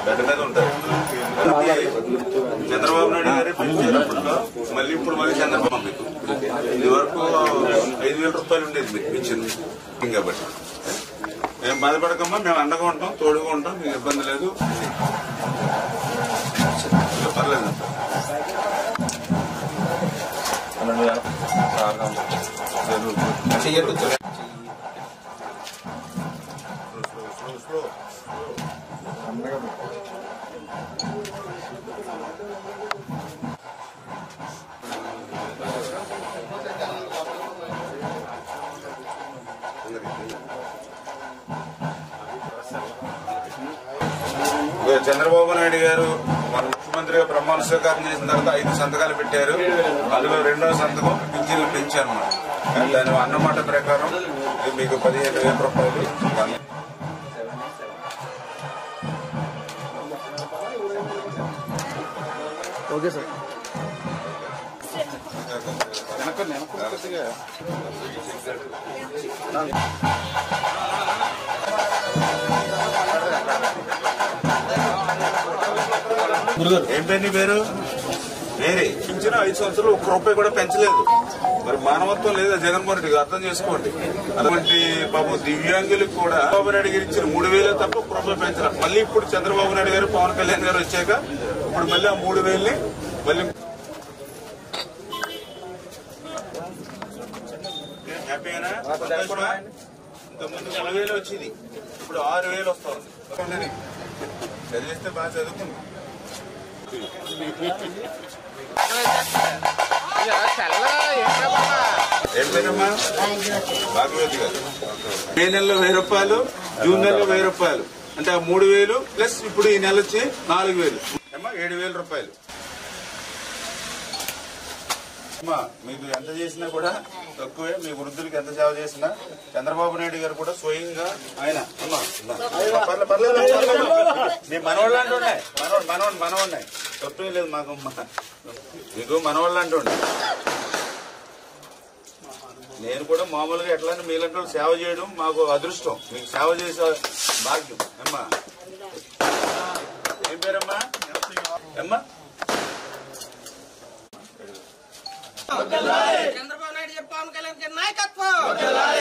గడ్డ మీద ఉంటారు. చంద్రబాబు నాయుడు గారే పెంచేటప్పట్లో మళ్ళీ ఇప్పుడు మళ్ళీ చంద్రబాబు మీకు ఇది వరకు 5,000 రూపాయలు ఉండేది మీకు ఇచ్చింది కాబట్టి మేము బాధపడకమ్మా, మేము అండగా ఉంటాం, తోడుగా ఉంటాం, మీకు ఇబ్బంది లేదు, పర్లేదు. చంద్రబాబు నాయుడు గారు మన ముఖ్యమంత్రిగా ప్రమాణ స్వీకారం చేసిన తర్వాత 5 సంతకాలు పెట్టారు. అందులో 2వ సంతకం పింఛన్లు పెంచారు. దాని అన్నమాట ప్రకారం ఇది మీకు 15,000 రూపాయలు. Okay sir. ఏం పేరు నీ పేరు? వేరే పింఛను 5 సంవత్సరాలు 1 రూపాయి కూడా పెంచలేదు. మరి మానవత్వం లేదా జగన్మోహన్ రెడ్డి అర్థం చేసుకోండి. అటువంటి బాబు దివ్యాంగులకు కూడా చంద్రబాబు నాయుడు గారు ఇచ్చిన 3,000 తప్ప 1 రూపాయి పెంచారు. మళ్ళీ ఇప్పుడు చంద్రబాబు నాయుడు గారు పవన్ కళ్యాణ్ గారు వచ్చాక ఇప్పుడు మళ్ళీ ఆ 3,000ని మళ్ళీ హ్యాపీనా? ఇంతకుముందు 3,000 వచ్చింది, ఇప్పుడు 6,000 వస్తా ఉంది. చదివిస్తే బాగా చదువుకుంది. ఏం పేరమ్మా? భాగ్యవతి గారు. మే నెలలో 1,000 రూపాయలు, జూన్ నెలలో 1,000 రూపాయలు, అంటే ఆ 3,000 ప్లస్ ఇప్పుడు ఈ నెల వచ్చి 4,000 అమ్మా 7,000 రూపాయలు. అమ్మా మీకు ఎంత చేసినా కూడా తక్కువే. మీ వృద్ధులకి ఎంత సేవ చేసినా చంద్రబాబు నాయుడు గారు కూడా స్వయంగా ఆయన అమ్మా పర్లేదు నీ మనవాళ్ళు అంటుండే మనవాడినాయి తప్పేం లేదు మాకు. మీకు మనవాళ్ళు అంటుండే. నేను కూడా మామూలుగా ఎట్లా మీలంటే సేవ చేయడం మాకు అదృష్టం. మీకు సేవ చేసే భాగ్యం. అమ్మా ఏం పేరమ్మా? అమ్మా చంద్రబాబు నాయుడు పవన్ కళ్యాణ్ నాయకత్వం.